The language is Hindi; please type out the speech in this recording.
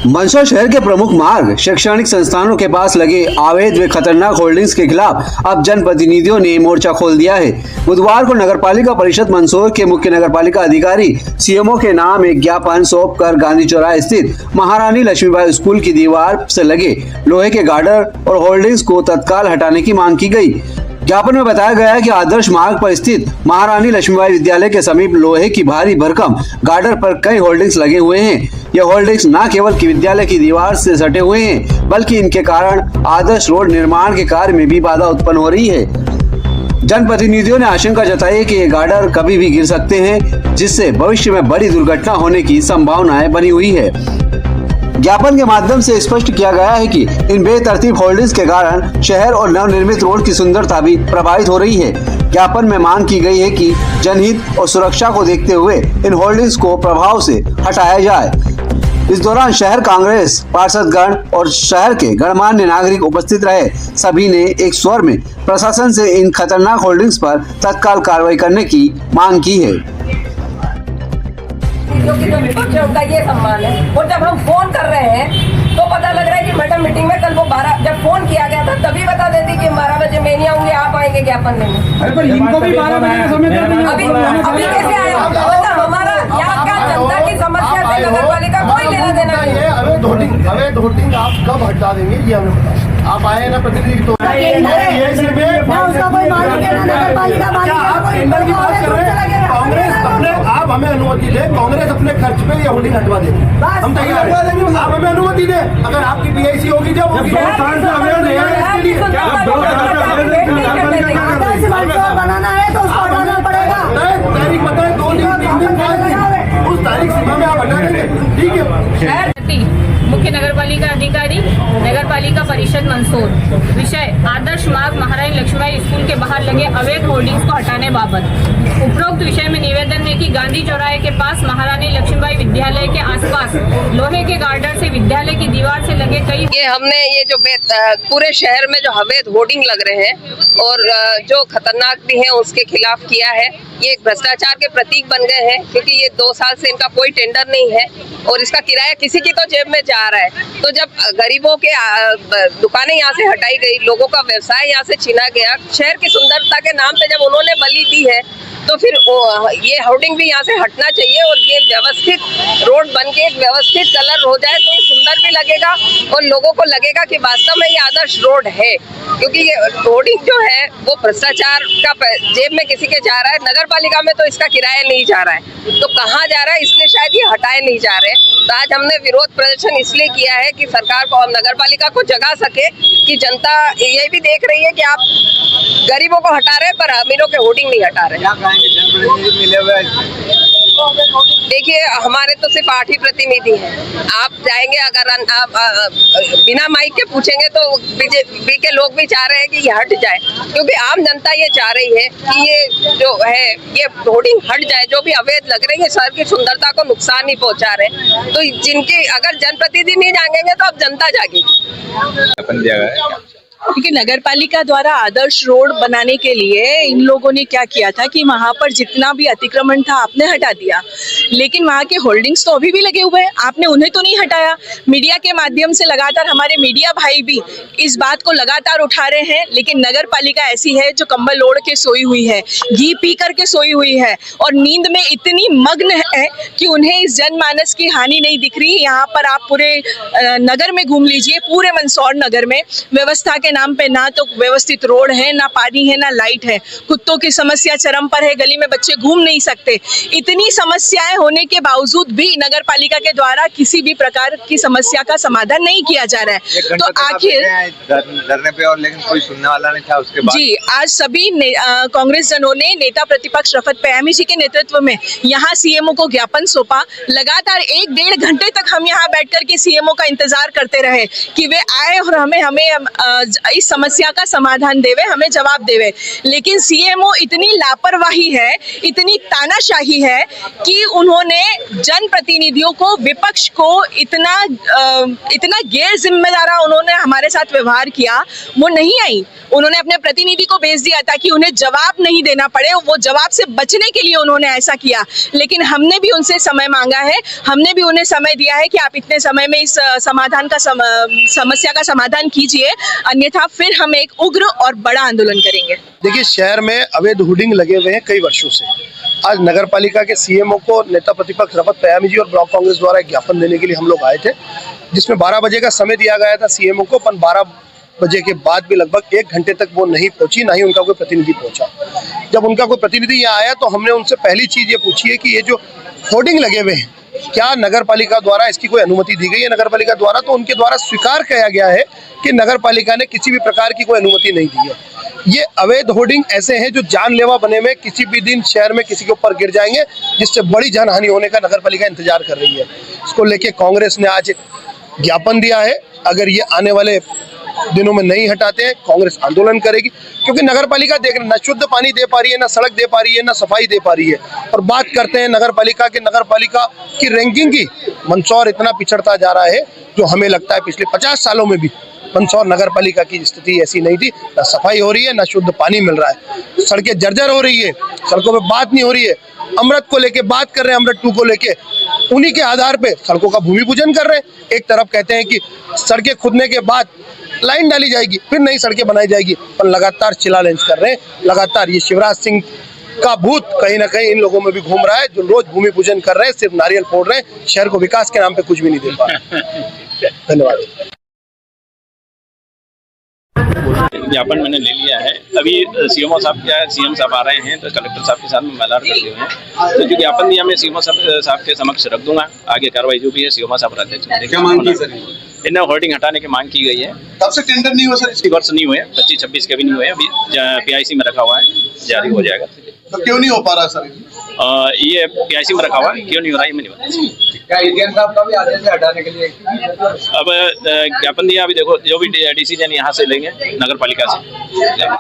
मंदसौर शहर के प्रमुख मार्ग, शैक्षणिक संस्थानों के पास लगे अवैध व खतरनाक होल्डिंग्स के खिलाफ अब जनप्रतिनिधियों ने मोर्चा खोल दिया है। बुधवार को नगरपालिका परिषद मंदसौर के मुख्य नगरपालिका अधिकारी सीएमओ के नाम एक ज्ञापन सौंपकर गांधी चौराहे स्थित महारानी लक्ष्मीबाई स्कूल की दीवार से लगे लोहे के गार्डर और होल्डिंग्स को तत्काल हटाने की मांग की गई। ज्ञापन में बताया गया है कि आदर्श मार्ग पर स्थित महारानी लक्ष्मीबाई विद्यालय के समीप लोहे की भारी भरकम गार्डर पर कई होल्डिंग्स लगे हुए हैं। ये होल्डिंग्स न केवल कि विद्यालय की दीवार से सटे हुए हैं, बल्कि इनके कारण आदर्श रोड निर्माण के कार्य में भी बाधा उत्पन्न हो रही है। जनप्रतिनिधियों ने आशंका जताई है कि ये गार्डर कभी भी गिर सकते हैं, जिससे भविष्य में बड़ी दुर्घटना होने की संभावनाएं बनी हुई है। ज्ञापन के माध्यम से स्पष्ट किया गया है कि इन बेतरतीब होल्डिंग्स के कारण शहर और नवनिर्मित रोड की सुंदरता भी प्रभावित हो रही है। ज्ञापन में मांग की गई है कि जनहित और सुरक्षा को देखते हुए इन होल्डिंग्स को प्रभाव से हटाया जाए। इस दौरान शहर कांग्रेस पार्षदगण और शहर के गणमान्य नागरिक उपस्थित रहे। सभी ने एक स्वर में प्रशासन से इन खतरनाक होल्डिंग्स पर तत्काल कार्रवाई करने की मांग की है। क्योंकि जो विपक्ष है उनका ये सम्मान है। और जब हम फोन कर रहे हैं तो पता लग रहा है कि मैडम मीटिंग में कल वो 12 जब फोन किया गया था तभी बता देती कि 12 बजे मैं नहीं आऊंगी, आप आएंगे ज्ञापन देने। अरे पर इनको भी 12 बजे का समय कर दिया। अभी कैसे आया? हमारा यहाँ का जनता की समस्या से नगरपालिका कोई लेना देना नहीं है। अवैध होर्डिंग आप कब हटा देंगे ये हमें बताओ। आप आए ना प्रतिनिधि तो आप हमें अनुमति दे, कांग्रेस अपने खर्च पे ये होल्डिंग हटवा देगी, हम तैयार हैं। आप हमें अनुमति दे, अगर आपकी बीआईसी होगी जब होगी बनाना है तो उसको हटाना पड़ेगा। तारीख बताए 2 दिन 3 दिन उस तारीख सीमा में आप हटा देंगे, ठीक है। मुख्य नगरपालिका अधिकारी नगरपालिका परिषद मंदसौर। विषय आदर्श मार्ग महारानी लक्ष्मीबाई स्कूल के बाहर लगे अवैध होर्डिंग्स को हटाने बाबत उपरोक्त विषय में निवेदन है कि गांधी चौराहे के पास महारानी लक्ष्मीबाई विद्यालय के आसपास लोहे के गार्डर से विद्यालय की दीवार से लगे कई ये जो पूरे शहर में जो अवैध होर्डिंग लग रहे हैं और जो खतरनाक भी है उसके खिलाफ किया है। ये एक भ्रष्टाचार के प्रतीक बन गए हैं, क्योंकि ये 2 साल से इनका कोई टेंडर नहीं है और इसका किराया किसी की तो जेब में जा रहा है। तो जब गरीबों के दुकानें यहाँ से हटाई गई, लोगों का व्यवसाय यहाँ से छीना गया, शहर की सुंदरता के नाम पे जब उन्होंने बलि दी है, तो फिर ये होर्डिंग भी यहाँ से हटना चाहिए और ये व्यवस्थित रोड बन के एक व्यवस्थित कलर हो जाए तो ये सुंदर भी लगेगा और लोगों को लगेगा कि वास्तव में ये आदर्श रोड है। क्योंकि ये होर्डिंग जो है वो भ्रष्टाचार का जेब में किसी के जा रहा है, नगर पालिका में तो इसका किराया नहीं जा रहा है, तो कहाँ जा रहा है, इसलिए शायद ये हटाए नहीं जा रहे। तो आज हमने विरोध प्रदर्शन इसलिए किया है कि सरकार को और नगर पालिका को जगा सके कि जनता ये भी देख रही है कि आप गरीबों को हटा रहे पर अमीरों के होर्डिंग नहीं हटा रहे। देखिए, हमारे तो सिर्फ 8 ही प्रतिनिधि हैं। आप जाएंगे अगर आप बिना माइक के पूछेंगे तो बीजेपी के लोग भी चाह रहे हैं कि ये हट जाए, क्योंकि आम जनता ये चाह रही है कि ये जो है ये होर्डिंग हट जाए। जो भी अवैध लग रही है शहर की सुंदरता को नुकसान नहीं पहुंचा रहे, तो जिनकी अगर जनप्रतिनिधि नहीं जागेंगे तो अब जनता जागेगी। क्योंकि नगर पालिका द्वारा आदर्श रोड बनाने के लिए इन लोगों ने क्या किया था कि वहां पर जितना भी अतिक्रमण था आपने हटा दिया, लेकिन वहां के होल्डिंग्स तो अभी भी लगे हुए हैं, आपने उन्हें तो नहीं हटाया। मीडिया के माध्यम से लगातार हमारे मीडिया भाई भी इस बात को लगातार उठा रहे हैं, लेकिन नगर पालिका ऐसी है जो कंबल ओढ़ के सोई हुई है, घी पी करके सोई हुई है और नींद में इतनी मग्न है कि उन्हें इस जनमानस की हानि नहीं दिख रही। यहाँ पर आप पूरे नगर में घूम लीजिए, पूरे मंदसौर नगर में व्यवस्था के नाम पे ना तो व्यवस्थित रोड है, ना पानी है, ना लाइट है। कुत्तों की समस्या चरम पर है, गली में बच्चे घूम नहीं सकते। इतनी समस्याएं होने के बावजूद भी नगर पालिका के द्वारा किसी भी प्रकार की समस्या का समाधान नहीं किया जा रहा है। तो आखिर धरने पे और लेकिन कोई सुनने वाला नहीं था उसके बाद जी आज सभी कांग्रेस जनों ने नेता प्रतिपक्ष रफत पयामी जी के नेतृत्व में यहाँ सीएमओ को ज्ञापन सौंपा। लगातार 1-1.5 घंटे तक हम यहाँ बैठ कर के सीएमओ का इंतजार करते रहे कि वे आए और हमें इस समस्या का समाधान देवे, हमें जवाब देवे। लेकिन सीएमओ इतनी लापरवाही है, इतनी तानाशाही है कि उन्होंने जनप्रतिनिधियों को, विपक्ष को इतना गैर जिम्मेदार उन्होंने हमारे साथ व्यवहार किया। वो नहीं आई, उन्होंने अपने प्रतिनिधि को भेज दिया ताकि उन्हें जवाब नहीं देना पड़े, वो जवाब से बचने के लिए उन्होंने ऐसा किया। लेकिन हमने भी उनसे समय मांगा है, हमने भी उन्हें समय दिया है कि आप इतने समय में इस समस्या का समाधान कीजिए, अन्यथा फिर हम एक उग्र और बड़ा आंदोलन करेंगे। देखिए, शहर में अवैध होर्डिंग लगे हुए हैं कई वर्षों से। आज नगर पालिका के सीएमओ को नेता प्रतिपक्ष रफत पयामी जी और ब्लॉक कांग्रेस द्वारा एक ज्ञापन देने के लिए हम लोग आए थे, जिसमें 12 बजे का समय दिया गया था सीएमओ को, पर 12 बजे के बाद भी लगभग 1 घंटे तक वो नहीं पहुंची, ना ही उनका कोई प्रतिनिधि पहुंचा। जब उनका कोई प्रतिनिधि यहाँ आया तो हमने उनसे पहली चीज ये पूछी है कि ये जो होर्डिंग लगे हुए हैं, क्या नगर पालिका द्वारा इसकी कोई अनुमति दी गई है नगर पालिका द्वारा? तो उनके द्वारा स्वीकार किया गया है कि नगर पालिका ने किसी भी प्रकार की कोई अनुमति नहीं दी है। ये अवैध होर्डिंग ऐसे हैं जो जानलेवा बने में किसी भी दिन शहर में किसी के ऊपर गिर जाएंगे, जिससे बड़ी जानहानि होने का नगर पालिका इंतजार कर रही है। इसको लेके कांग्रेस ने आज एक ज्ञापन दिया है। अगर ये आने वाले दिनों में नहीं हटाते हैं, कांग्रेस आंदोलन करेगी, क्योंकि नगर पालिका देख रहे, न शुद्ध पानी दे पा रही है, न सड़क दे पा रही है, न सफाई दे पा रही है। और बात करते हैं नगर पालिका की रैंकिंग की, मंदसौर इतना पिछड़ता जा रहा है, जो हमें लगता है पिछले 50 सालों में भी मंदसौर नगर पालिका की स्थिति ऐसी नहीं थी। न सफाई हो रही है, न शुद्ध पानी मिल रहा है, सड़कें जर्जर हो रही है, सड़कों पे बात नहीं हो रही है। अमृत को लेके बात कर रहे हैं, अमृत 2 को लेके, उन्हीं के आधार पे सड़कों का भूमि पूजन कर रहे हैं। एक तरफ कहते हैं कि सड़कें खुदने के बाद लाइन डाली जाएगी, फिर नई सड़कें बनाई जाएगी, पर लगातार शिलान्यास कर रहे हैं। लगातार ये शिवराज सिंह का भूत कहीं ना कहीं इन लोगों में भी घूम रहा है, जो रोज भूमि पूजन कर रहे हैं, सिर्फ नारियल फोड़ रहे हैं, शहर को विकास के नाम पे कुछ भी नहीं दे पा रहे। धन्यवाद। ज्ञापन मैंने ले लिया है। अभी सीएम साहब आ रहे हैं तो कलेक्टर साहब के साथ में मलार करते हुए हैं, तो जो ज्ञापन दिया मैं सीएम साहब के समक्ष रख दूंगा। आगे कार्रवाई जो भी है सीएम साहब अध्यक्ष। क्या मांग की सर? इन्हें होर्डिंग हटाने की मांग की गई है। तब से टेंडर नहीं हुआ सर? इसी वर्ष नहीं हुए, 25-26 के भी नहीं हुए, अभी PIC में रखा हुआ है, जारी हो जाएगा। तो क्यों नहीं हो पा रहा सर? ये PIC में रखा हुआ है, क्यों नहीं हो रहा है मैं नहीं बता। क्या इंडियन साहब का भी आदेश है हटाने के लिए? अब ज्ञापन दिया, अभी देखो जो भी डिसीजन यहाँ से लेंगे नगर पालिका से।